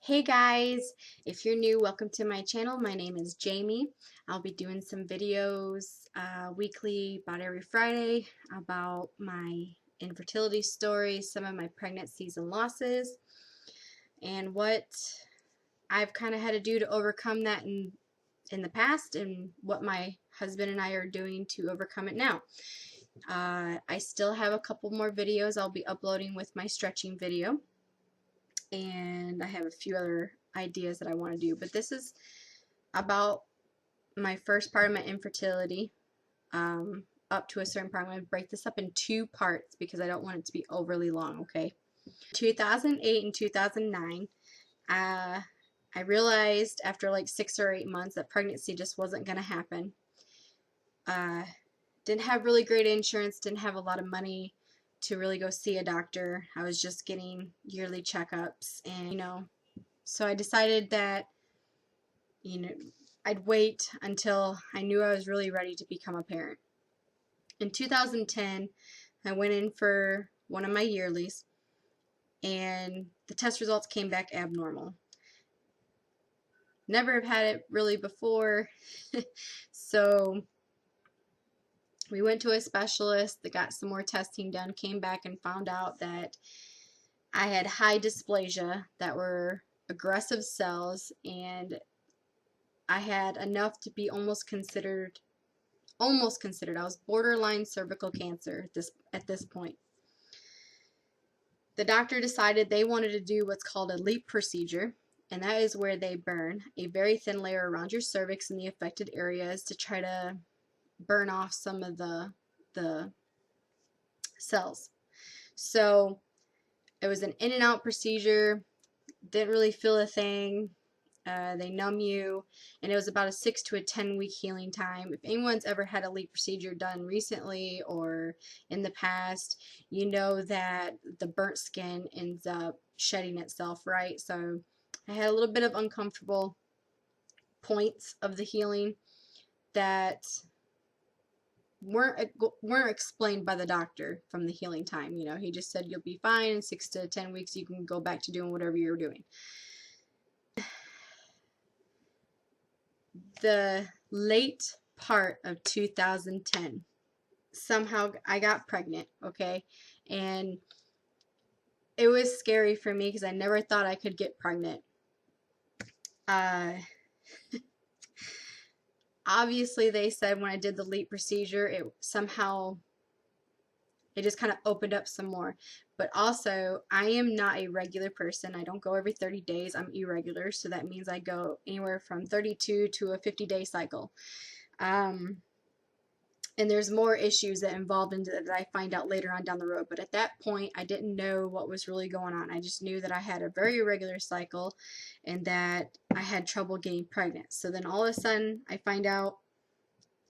Hey guys, if you're new, welcome to my channel. My name is Jamie. I'll be doing some videos weekly, about every Friday, about my infertility stories, some of my pregnancies and losses, and what I've kind of had to do to overcome that in the past, and what my husband and I are doing to overcome it now. I still have a couple more videos I'll be uploading with my stretching video, and I have a few other ideas that I want to do, but this is about my first part of my infertility up to a certain part. I'm going to break this up in two parts because I don't want it to be overly long, okay? 2008 and 2009, I realized after like 6 or 8 months that pregnancy just wasn't going to happen. Didn't have really great insurance, didn't have a lot of money to really go see a doctor. I was just getting yearly checkups, and so I decided that I'd wait until I knew I was really ready to become a parent. In 2010, I went in for one of my yearlies, and the test results came back abnormal. Never have had it really before, so we went to a specialist that got some more testing done, came back and found out that I had high dysplasia, that were aggressive cells, and I had enough to be almost considered. I was borderline cervical cancer at this point. The doctor decided they wanted to do what's called a LEAP procedure, and that is where they burn a very thin layer around your cervix in the affected areas to try to burn off some of the cells. So it was an in and out procedure. Didn't really feel a thing. They numb you, and it was about a 6 to a 10 week healing time. If anyone's ever had a LEAP procedure done recently or in the past, you know that the burnt skin ends up shedding itself, right? So I had a little bit of uncomfortable points of the healing that weren't explained by the doctor from the healing time. He just said you'll be fine in 6 to 10 weeks. You can go back to doing whatever you're doing. The late part of 2010, somehow I got pregnant, okay? And it was scary for me because I never thought I could get pregnant. Obviously, they said when I did the LEAP procedure, it just kind of opened up some more. But also, I am not a regular person. I don't go every 30 days. I'm irregular, so that means I go anywhere from 32 to a 50-day cycle. And there's more issues that involved into that I find out later on down the road. But at that point, I didn't know what was really going on. I just knew that I had a very irregular cycle and that I had trouble getting pregnant. So then all of a sudden, I find out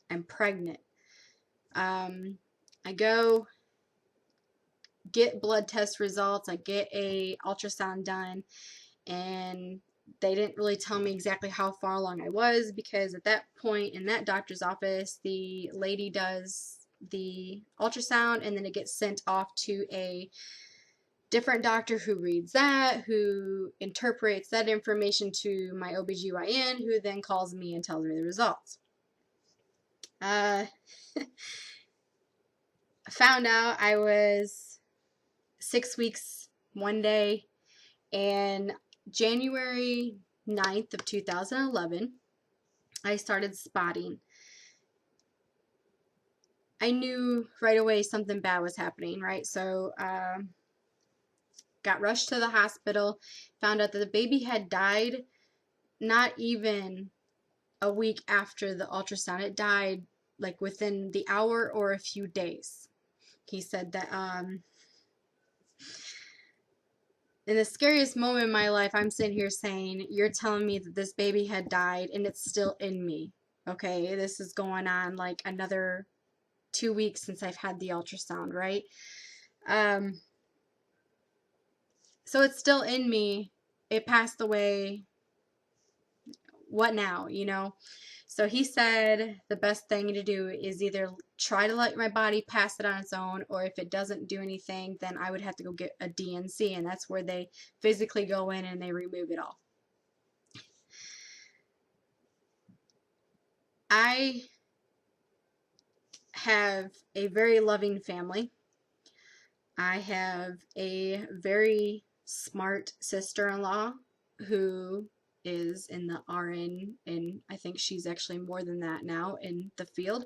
I'm pregnant. I go get blood test results. I get a ultrasound done, and they didn't really tell me exactly how far along I was, because at that point in that doctor's office, the lady does the ultrasound and then it gets sent off to a different doctor who reads that, who interprets that information to my OBGYN, who then calls me and tells me the results. I found out I was 6 weeks one day, and January 9th of 2011, I started spotting. I knew right away something bad was happening, right? So, got rushed to the hospital, found out that the baby had died not even a week after the ultrasound. It died like within the hour or a few days. He said that, in the scariest moment in my life, I'm sitting here saying, you're telling me that this baby had died and it's still in me. Okay, this is going on like another 2 weeks since I've had the ultrasound, right? So it's still in me. It passed away. What now, So he said the best thing to do is either try to let my body pass it on its own, or if it doesn't do anything, then I would have to go get a DNC, and that's where they physically go in and they remove it all. I have a very loving family. I have a very smart sister-in-law who is in the RN, and I think she's actually more than that now in the field.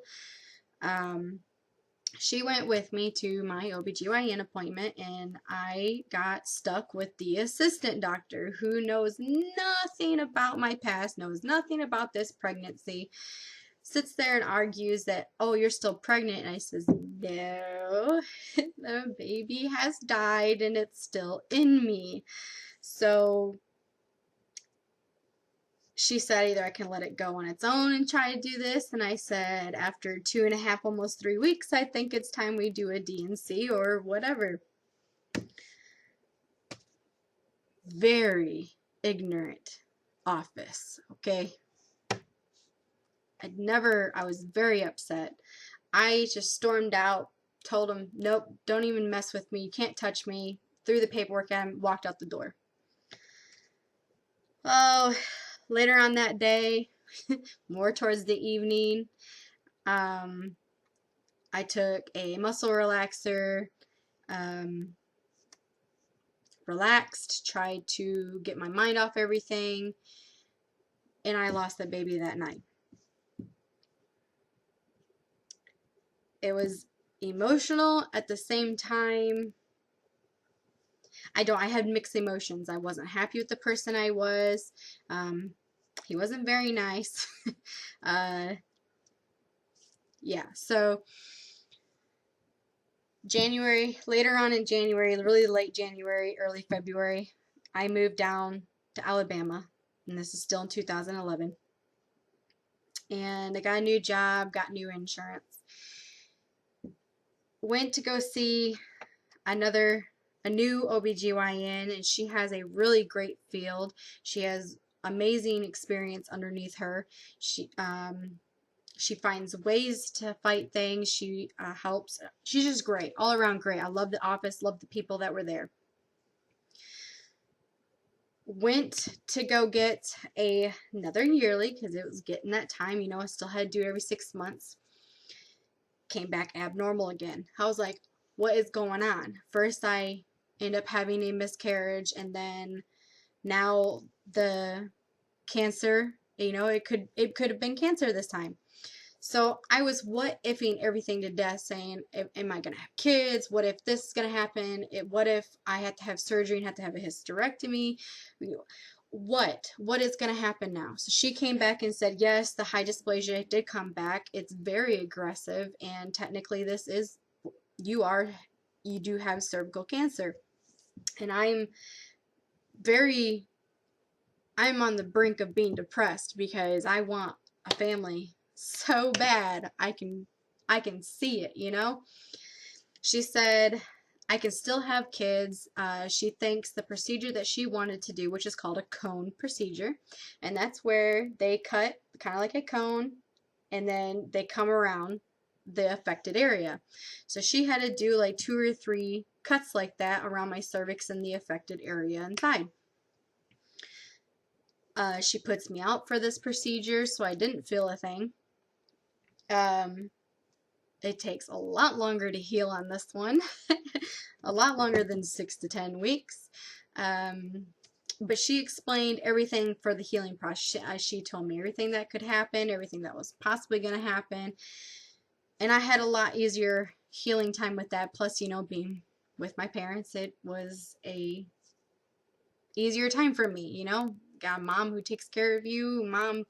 Um, she went with me to my OBGYN appointment, and I got stuck with the assistant doctor who knows nothing about my past, knows nothing about this pregnancy, sits there and argues that, oh, you're still pregnant. And I says, no, the baby has died and it's still in me. So she said either I can let it go on its own and try to do this. And I said, after 2.5, almost 3 weeks, I think it's time we do a D&C or whatever. Very ignorant office, okay? I was very upset. I just stormed out, told him, nope, don't even mess with me. You can't touch me. Threw the paperwork at him, walked out the door. Oh, later on that day, more towards the evening, I took a muscle relaxer, relaxed, tried to get my mind off everything, and I lost the baby that night. It was emotional at the same time. I had mixed emotions. I wasn't happy with the person I was. He wasn't very nice. Yeah, so later on in January, really late January, early February, I moved down to Alabama, and this is still in 2011. And I got a new job, got new insurance. Went to go see a new OBGYN, and she has a really great field. She has amazing experience underneath her. She finds ways to fight things. She helps. She's just great, all around great. I love the office, love the people that were there. Went to go get another yearly because it was getting that time. I still had to do it every 6 months. Came back abnormal again. I was like, what is going on? First, I end up having a miscarriage, and then now the cancer, it could have been cancer this time. So I was what ifing everything to death, saying, am I going to have kids? What if this is going to happen? What if I had to have surgery and had to have a hysterectomy? What is going to happen now? So she came back and said, yes, the high dysplasia did come back. It's very aggressive, and technically you do have cervical cancer. And I'm on the brink of being depressed because I want a family so bad. I can see it. She said I can still have kids. She thinks the procedure that she wanted to do, which is called a cone procedure, and that's where they cut kind of like a cone, and then they come around the affected area. So she had to do like 2 or 3 cuts like that around my cervix and the affected area inside. She puts me out for this procedure, so I didn't feel a thing. It takes a lot longer to heal on this one. A lot longer than 6 to 10 weeks. But she explained everything for the healing process. She told me everything that could happen, everything that was possibly going to happen. And I had a lot easier healing time with that. Plus, being with my parents, it was a easier time for me, Got a mom who takes care of you, mom,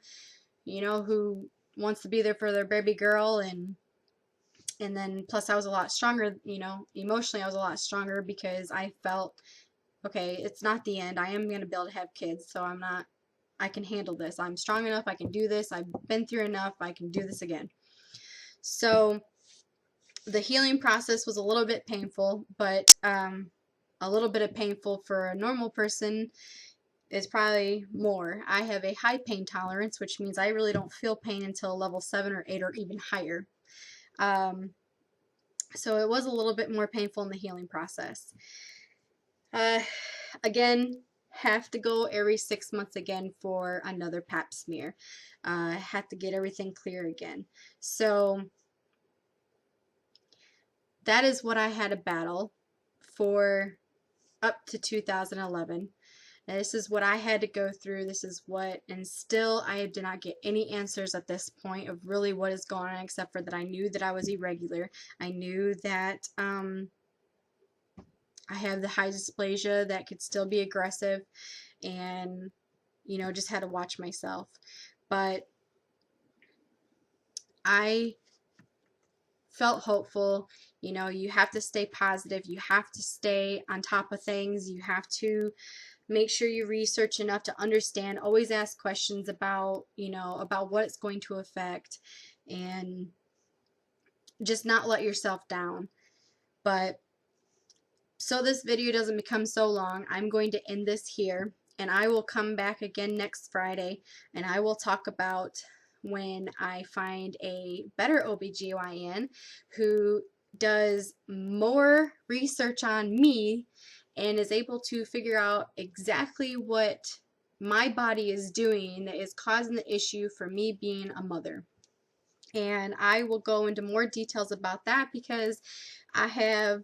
who wants to be there for their baby girl, and then plus I was a lot stronger, emotionally I was a lot stronger because I felt, okay, it's not the end. I am going to be able to have kids, so I can handle this. I'm strong enough. I can do this. I've been through enough. I can do this again. So the healing process was a little bit painful, but a little bit of painful for a normal person is probably more. I have a high pain tolerance, which means I really don't feel pain until level 7 or 8 or even higher. So it was a little bit more painful in the healing process. Again, have to go every 6 months again for another pap smear. Have to get everything clear again. So that is what I had to battle for up to 2011. Now, this is what I had to go through. This is what, and still I did not get any answers at this point of really what is going on, except for that I knew that I was irregular. I knew that I have the high dysplasia that could still be aggressive, and just had to watch myself. But I felt hopeful. You have to stay positive. You have to stay on top of things. You have to make sure you research enough to understand. Always ask questions about, about what it's going to affect, and just not let yourself down. But so this video doesn't become so long, I'm going to end this here, and I will come back again next Friday, and I will talk about when I find a better OBGYN who does more research on me and is able to figure out exactly what my body is doing that is causing the issue for me being a mother. And I will go into more details about that because I have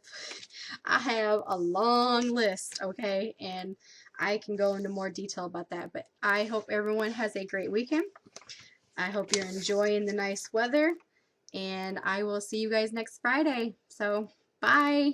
a long list, okay? And I can go into more detail about that. But I hope everyone has a great weekend. I hope you're enjoying the nice weather, and I will see you guys next Friday. So, bye.